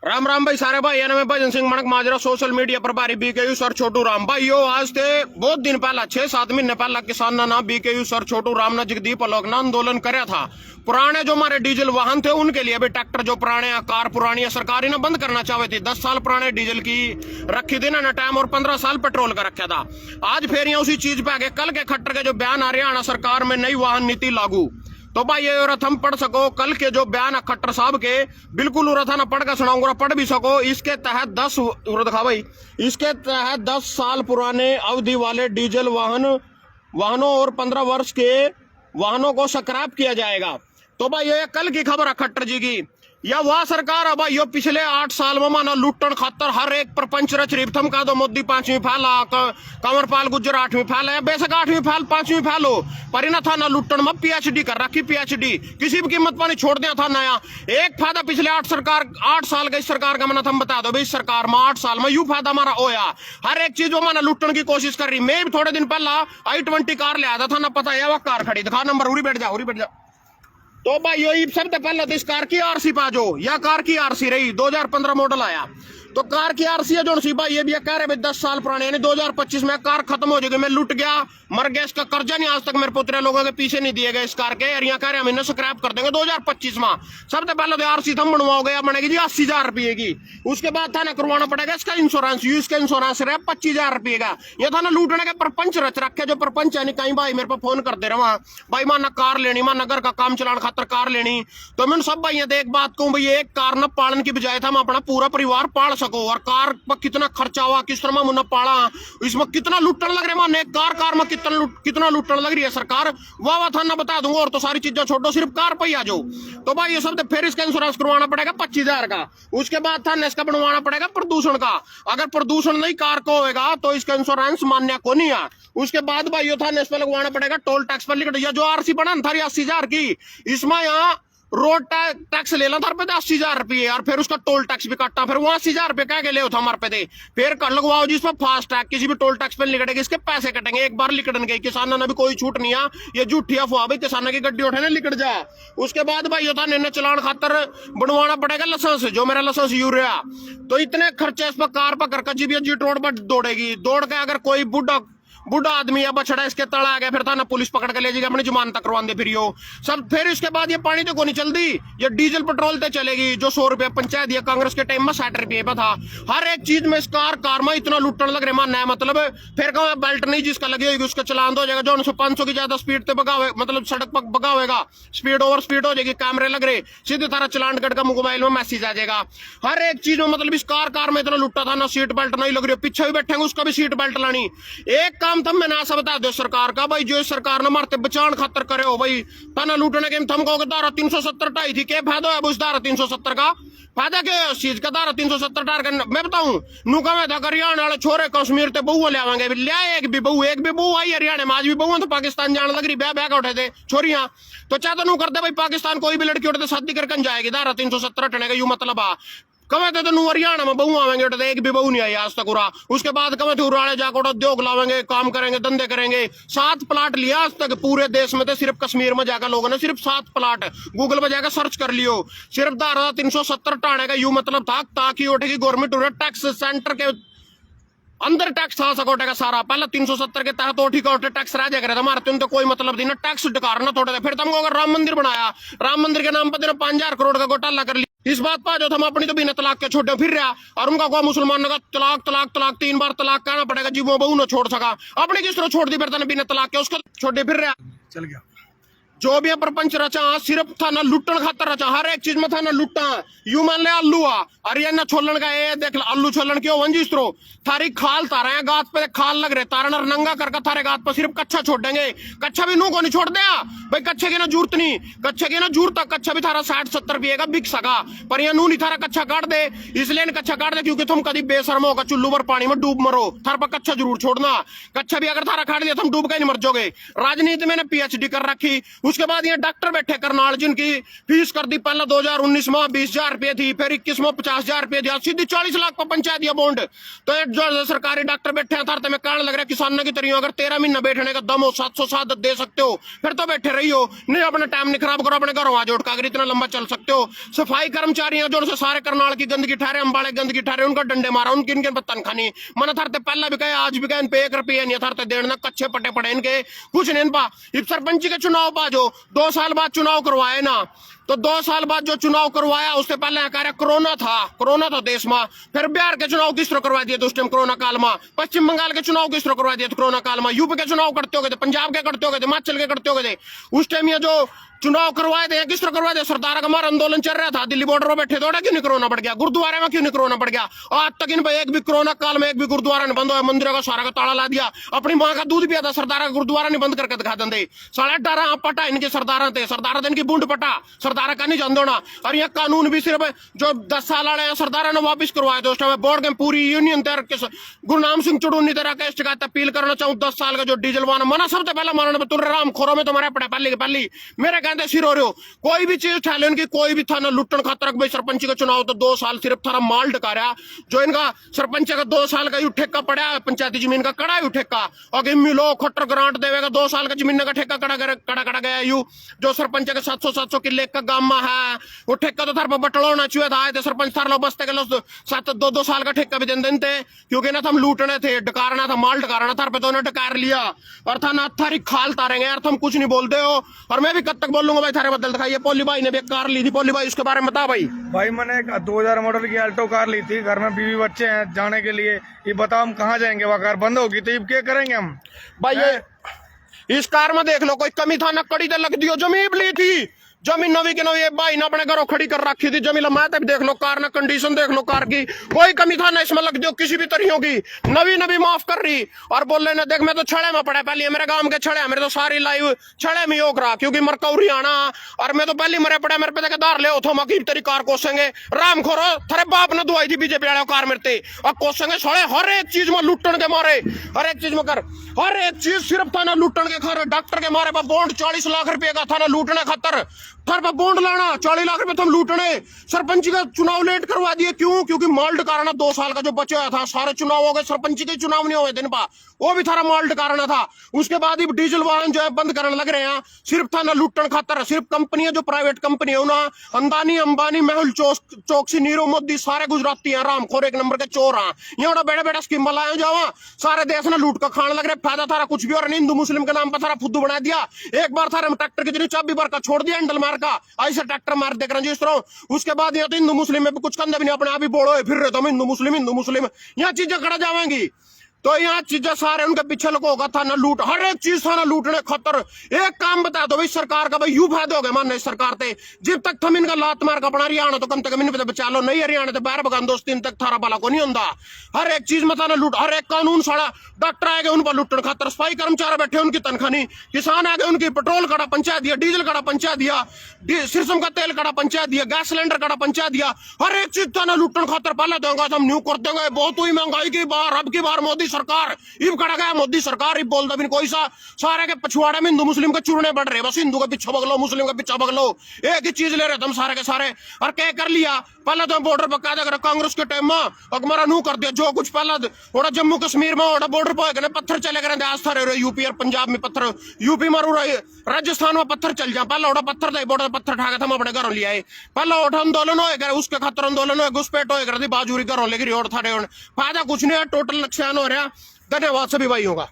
राम राम भाई सारे भाई, मैं भजन सिंह मणक माजरा सोशल मीडिया प्रभारी बीकेयू सर छोटू राम भाइयों। आज थे बहुत दिन पहला 6-7 महीने पहला किसान ना बीकेयू सर छोटू राम ने जगदीप अलोक ने आंदोलन कराया था। पुराने जो हमारे डीजल वाहन थे उनके लिए भी ट्रैक्टर जो पुराने कार पुरानी है सरकारी ने बंद करना चाहे थी। 10 साल पुराने डीजल की रखी थी ना टाइम और 15 साल पेट्रोल का रखा था। आज फिर यहाँ उसी चीज पे आ गए। कल के खट्टर के जो बयान हरियाणा सरकार में नई वाहन नीति लागू, तो भाई ये औरत हम पढ़ सको कल के जो बयान है खट्टर साहब के, बिल्कुल औरत ना पढ़ कर सुनाऊंगा, पढ़ भी सको। इसके तहत 10 दिखा भाई, इसके तहत 10 साल पुराने अवधि वाले डीजल वाहनों और 15 वर्ष के वाहनों को स्क्रैप किया जाएगा। तो भाई ये कल की खबर है खट्टर जी की। या वह सरकार है भाई यो पिछले 8 साल में माना लुट्टन खातर हर एक प्रपंच रच रही थम का दो मोदी 5वीं फैला, कंवरपाल गुज्जर 8वीं फैल है, बेशक 8वीं फैल 5वीं फैल हो, पर इना था ना लुट्टन में पीएचडी कर रखी। पीएचडी किसी भी कीमत पर नहीं छोड़ दिया था नया। एक फायदा पिछले 8 साल का इस सरकार का मैंने थम बता दो भाई, इस सरकार में 8 साल में यू फायदा हमारा होया। हर एक चीज वो माना लुट्टन की कोशिश कर रही। मैं भी थोड़े दिन पहला i20 कार ले आया था ना, पता है वह कार खड़ी दिखा नंबर, उरी बैठ जा। तो भाई यही सबसे पहले तो इस कार की आरसी पाजो, या कार की आरसी रही 2015 मॉडल आया। तो कार की आरसी है जो सी भाई ये भी कह रहे भाई 10 साल पुराने, यानी 2025 में कार खत्म हो जाएगी। मैं लुट गया मर गया, इसका कर्जा नहीं आज तक मेरे पुत्र लोगों के पीछे नहीं दिए गए इस कार के। और यहाँ कह रहे हम इन्हें स्क्रैप कर देंगे 2025 में। सबसे पहले तो आरसी थम बनवाओगे या बनेगी जी 80,000 रुपये की। उसके बाद था ना करवाना पड़ेगा इसका इंश्योरेंस, इसका इंश्योरेंस रहे 25,000 रुपये का। ये था ना लूटने के प्रपंच रच रखे, जो प्रपंच है नहीं कहीं भाई मेरे को फोन करते रहे भाई माना कार लेनी, माना घर का काम चलाने खातर कार लेनी। तो मैंने सब भाई देख बात कहूँ भाई, एक कार न पालन की बजाय था हम अपना पूरा परिवार पाल सको। और कार पर कितना खर्चा हुआ, किस तरह मुन्ना पाला, इसमें कितना लुटन लग रहे माने कार में कितना लुटन लग रही है सरकार, वाह था ना बता दूंगा। और तो सारी चीजें छोड़ो, सिर्फ कार पे ही आ जाओ। तो भाई ये सब फिर इसका इंश्योरेंस करवाना पड़ेगा 25,000 का। उसके बाद था इसका बनवाना पड़ेगा प्रदूषण का। अगर प्रदूषण नहीं कार को होगा तो इसका इंश्योरेंस मान्य को नहीं है। उसके बाद भाई था इस पे लगवाना पड़ेगा टोल टैक्स पर लिख जो आरसी बना था 80,000 की, इसमें यहाँ रोड टैक्स ले ला था 80,000 रुपये, और फिर उसका टोल टैक्स भी काटा, फिर वो 80,000 रुपये कह के ले हमारे पे दे। फिर कर लगवाओ जी इसमें फास्ट टैग, किसी भी टोल टैक्स पे लिखटेंगे इसके पैसे कटेंगे। एक बार लिखटन गई किसानों ने भी कोई छूट नहीं है, ये झूठी अफवाह भाई किसानों की गड्डी उठाने लिखट जा। उसके बाद भाई होता ने चलान खातर बनवाना पड़ेगा लाइसेंस, जो मेरा लाइसेंस यूरिया। तो इतने खर्चे इस पर कार पर करके जी रोड पर दौड़ेगी। दौड़ के अगर कोई बुढ़ा आदमी या बछड़ा इसके तड़ा आ गया, फिर था ना पुलिस पकड़ के ले जाएगी, अपनी जमानत करवा दे फिर यो सब। फिर इसके बाद ये पानी तो को नहीं चलती, ये डीजल पेट्रोल तो चलेगी जो 100 रुपये पंचायत या कांग्रेस के टाइम में 60 रुपये पे था। हर एक चीज में इस कार में इतना लुटन लग रहे मानना है। मतलब फिर कहा बेल्ट नहीं जिसका लगी होगी उसका चलान हो जाएगा, जो 500 की ज्यादा स्पीड पे भगावे, मतलब सड़क पर भगावेगा, स्पीड ओवर स्पीड हो जाएगी, कैमरे लग रहे, सीधे तारा चलान कट का मोबाइल में मैसेज आ जाएगा। हर एक चीज में मतलब इस कार में इतना लुटा था ना, सीट बेल्ट नहीं लग रही, पीछे भी बैठेंगे उसका भी सीट बेल्ट लानी। एक काम था मैं ना बता दो सरकार का भाई, जो सरकार ने मारते बचान खातर करे हो भाई तना लूटने के थम कहोगे धारा 370 ढाई थी, क्या फायदा है उस धारा 370 का? फायदा क्या है उस चीज का? धारा 370 टार का मैं बताऊं नुका में था हरियाणा वाले छोरे कश्मीर ते बहु ले आवेंगे, लिया एक भी बहु आई हरियाणा में, आज भी बहु तो पाकिस्तान जाने लग रही, ब्याह उठे थे छोरियां। तो चाहते नू करते भाई पाकिस्तान कोई भी लड़की उठे शादी करके जाएगी, धारा 370 हटने का यू मतलब आ। कवे तो हरियाणा में बहु आवेंगे तो एक भी बहु नहीं आई आज तक उरा। उसके बाद कवे थे उराड़े जाकर उद्योग लावेंगे, काम करेंगे, धंधे करेंगे। 7 प्लाट लिया आज तक पूरे देश में, तो सिर्फ कश्मीर में जाकर लोगों ने सिर्फ 7 प्लाट गूगल में जाकर सर्च कर लियो। सिर्फ धारा 370 टाने का यू मतलब था ताकि उठेगी गवर्नमेंट टैक्स सेंटर के अंदर टैक्स था सकोटे का सारा। पहले 370 के तहत ओठी का टैक्स रह जाएगा, हमारे तो कोई मतलब नहीं ना, टैक्स डकारना थोड़े। फिर तुमको अगर राम मंदिर बनाया, राम मंदिर के नाम पर 5,000 करोड़ का घोटाला कर लिया। इस बात पर जो हम अपनी तो बिना तलाक के छोड़े फिर रहा, और उनका को मुसलमान का तलाक 3 बार तलाक कहना पड़ेगा जी, वो बहू न छोड़ सका। अपनी किस तरह छोड़ दी फिर बिना तलाक के, उसको छोड़े फिर रहा। चल गया जो भी प्रपंच रचा सिर्फ था ना लुटन खातर रचा, हर एक चीज में था ना लुटा। यू मान ले आलू आ, अरे ना छोलन का ये देख आलू छोलन क्यों वंजी स्त्रो थारी खाल तारा है गात पे खाल लग रहे तारा नंगा करके थारे गात पर सिर्फ कच्चा छोड़ देंगे। कच्चा भी नू को नहीं छोड़ दिया भाई, कच्चे की ना जरूरत नहीं, कच्चे की ना जरूरत, कच्चा भी थारा 60-70 रुपये का बिक सका, पर यह नू नहीं थारा कच्चा काट दे, इसलिए कच्चा काट दे क्योंकि तुम कभी बेशर्म होगा चुल्लू पर पानी में डूब मरो। थार पर कच्चा जरूर छोड़ना, कच्चा भी अगर थारा काट दिया तुम डूब के नहीं मर जाओगे। राजनीति मैंने पीएचडी कर रखी, उसके बाद ये डॉक्टर बैठे करनाल जिनकी फीस कर दी पहले 2019 में 20,000 रुपये थी, फिर 21 में 50,000 रुपये दिया, सीधी 40 लाख पर पंचायत दिया बॉन्ड। तो एक जो सरकारी डॉक्टर बैठे हैं थार में कारण लग रहा है किसानों की तरियों अगर 13 महीना बैठने का दम हो 707 दे सकते हो फिर तो बैठे रही हो, नहीं अपना टाइम नहीं खराब करो, अपने घरों आ जाओ अगर इतना लंबा चल सकते हो। सफाई कर्मचारी जो से सारे करनाल की गंदगी ठहरे, अंबाड़े गंदगी ठहरे, उनका डंडे मारा, उनकी इनके तनखा नहीं मन थारते पहला भी कहे आज भी कहे इन पे 1 रुपया नहीं थारते देना, कच्चे पटे पड़े इनके कुछ नहीं पा। सरपंची के चुनाव पा जो 2 साल बाद चुनाव करवाए ना, तो 2 साल बाद जो चुनाव करवाया उससे पहले कह रहे कोरोना था देश में, फिर बिहार के चुनाव किस तरह करवा दिए तो उस टाइम कोरोना काल में, पश्चिम बंगाल के चुनाव किस तरह करवा दिए तो कोरोना काल में, यूपी के चुनाव करते हो गए थे, पंजाब के करते हो गए थे, हिमाचल के करते हो गए थे, उस टाइम ये जो चुनाव करवाए थे किस तरह करवाए थे, सरदार का हमारा आंदोलन चल रहा था, दिल्ली बॉर्डर पर बैठे थोड़ा क्यों नहीं कोरोना बढ़ गया, गुरुद्वारे में क्यों नहीं कोरोना बढ़ गया, आज तक इन एक भी कोरोना काल में एक भी गुरुद्वारा नहीं बंद हुआ, मंदिरों का सारा का ताला ला दिया, अपनी माँ का दूध पिया था, सरदार का गुरुद्वारा नहीं बंद करके दिखा देंगे, 18.5 पटा इनके सरदार थे, सरदार इनकी बूंद पटा, सरदार का नहीं जान देना। और यह कानून भी सिर्फ जो 10 साल वाले सरदार ने वापिस करवाए थे, उस टाइम बोर्ड के पूरी यूनियन तैयार गुरनाम सिंह चुड़ूनी तरह का शिकायत अपील करना चाहूँ 10 साल का जो डीजल वाहन मना सबसे पहले मारने तुर राम खोरो में तुम्हारे पड़े पहली के पहली मेरे कहते सिर हो रहे हो, कोई भी चीज उठा ले उनकी, कोई भी था ना लुट्टन खातर भाई सरपंच का चुनाव तो 2 साल सिर्फ थारा माल ढका रहा, जो इनका सरपंच का 2 साल का ठेका पड़ा पंचायती जमीन का कड़ा यू ठेका, और मिलो खट्टर ग्रांट देवेगा 2 साल का जमीन का ठेका कड़ा गया यू, जो सरपंच का 700 किले का गांव में है वो ठेका तो थार पर बटलोना चाहिए था, आए थे सरपंच थार लो बसते के लो 2 साल का ठेका भी देन थे, क्योंकि ना हम लूटने थे, डकारना था, माल डकारना थार पे तो उन्हें डकार लिया और था ना थारी खाल तारेंगे यार, तुम कुछ नहीं बोलते हो और मैं भी कब तक बोलूंगा भाई थारे बदल दिखाइए। पोली भाई ने भी एक कार ली थी, पोली भाई उसके बारे में बता भाई। भाई मैंने 2000 मॉडल की अल्टो कार ली थी, घर में बीवी बच्चे हैं जाने के लिए, ये बताओ हम कहाँ जाएंगे, वह कार बंद होगी तो ये क्या करेंगे हम भाई। ये इस कार में देख लो कोई कमी था ना, कड़ी तो लग दियो, जमीन ली थी, जमीन नवी के नवी भाई ने अपने घरों खड़ी कर रखी थी, जमीन मैं तब देख लो कार ना, कंडीशन देख लो कार की, कोई कमी था ना इसमें लग दियो किसी भी तरीकों की, नवी माफ कर रही और बोल रहे ना देख मैं तो छड़े में पड़ा, पहले मेरे गांव के छड़े, मेरे तो सारी लाइव छड़े में योग रहा, क्योंकि मरकौरी आना और मैं तो पहले मरे पड़ा, मेरे पे दार ले उठो मकी तेरी कार कोसेंगे, राम खोरो थरे बाप ने दुआई थी बीजेपी वाले कार मेरे और कोसेंगे छोड़े, हर एक चीज में लुटन के मारे, हर एक चीज में कर, हर एक चीज सिर्फ था ना लुटन के खर, डॉक्टर के मारे पर बॉन्ड 40 लाख रुपए का था ना लूटने खातर, थार पर बॉन्ड लाना 40 लाख रुपए तुम लूटने, सरपंच का चुनाव लेट करवा दिए, क्यों? क्योंकि माल डकारना 2 साल का जो बचा था, सारे चुनाव हो गए, सरपंच के चुनाव नहीं हुए दिन पा, वो भी थारा माल डकारना था। उसके बाद ही डीजल वाहन जो है बंद करने लग रहे हैं, सिर्फ था ना लुटन खातर, सिर्फ कंपनियां जो प्राइवेट कंपनी है ना, अंबानी मेहुल चौकसी नीरव मोदी सारे गुजराती हैं, रामखोर 1 नंबर के चोर हैं, ये बड़े बड़े स्कीम लाए जावा, सारे देश ने लूट का खाने लग रहे, फायदा थारा कुछ भी और नहीं, हिंदू मुस्लिम के नाम पर थारा फुद्दू बना दिया, एक बार थारे ट्रैक्टर की जितनी चाबी भर का छोड़ दिया हैंडल मार का, ऐसे ट्रैक्टर मार देख रहे हैं जिस तरह। उसके बाद यहाँ तो हिंदू मुस्लिम में भी कुछ कंधा भी नहीं, अपने आप ही बोलो फिर रहे तो हिंदू मुस्लिम यहाँ चीजें करा जाएंगी, तो यहाँ चीजें सारे उनके पीछे लोगों का था ना लूट, हर एक चीज था ना लूटने खतर। एक काम बता दो भाई सरकार का, भाई यू फायदे हो गए मानने सरकार थे, जब तक थम इनका लात मार का अपना हरियाणा तो कम से कम इन बचा लो, नहीं हरियाणा तो बाहर बगान दोस्त दिन तक थारा बाला को नहीं होता, हर एक चीज में था ना लूट, हर एक कानून साड़ा, डॉक्टर आए गए उन पर लुटन खातर, सफाई कर्मचारी बैठे उनकी तनखा नहीं, किसान आ गए उनकी पेट्रोल कड़ा पंचायत दिया, डीजल कड़ा पंचायत दिया, सिरसम का तेल कड़ा पंचायत दिया, गैस सिलेंडर कड़ा पंचायत दिया, हर एक चीज था ना लुटन खातर, पहले देंगे हम न्यू कर देंगे, बहुत हुई महंगाई की बार, अब की बार मोदी सरकार कड़ा गया, मोदी सरकार बोलता भी कोई सा, सारे के पछवाड़े में हिंदू मुस्लिम के चूरने बढ़ रहे, बस हिंदू के पीछे बगलो मुस्लिम के पीछे बगलो, एक ही चीज ले रहे तुम सारे के सारे, और क्या कर लिया पहले तो बॉर्डर पर कायदा कर कांग्रेस के टाइम में अकबरा नू कर दिया, जो कुछ पहला थोड़ा जम्मू कश्मीर में थोड़ा बॉर्डर पर पत्थर चले गए आज थारे यूपी और पंजाब में पत्थर, यूपी में राजस्थान में पत्थर चल जाए, पहला ओटा पत्थर थे बॉर्डर पत्थर उठा के हम अपने घरों ले आए, पहला ओठा आंदोलन हो उसके खातर आंदोलन हो, घुसपैठ हो बाजूरी घरों लेकर फायदा कुछ नहीं है, टोटल नुकसान हो रहा। धन्यवाद सभी भाइयों का।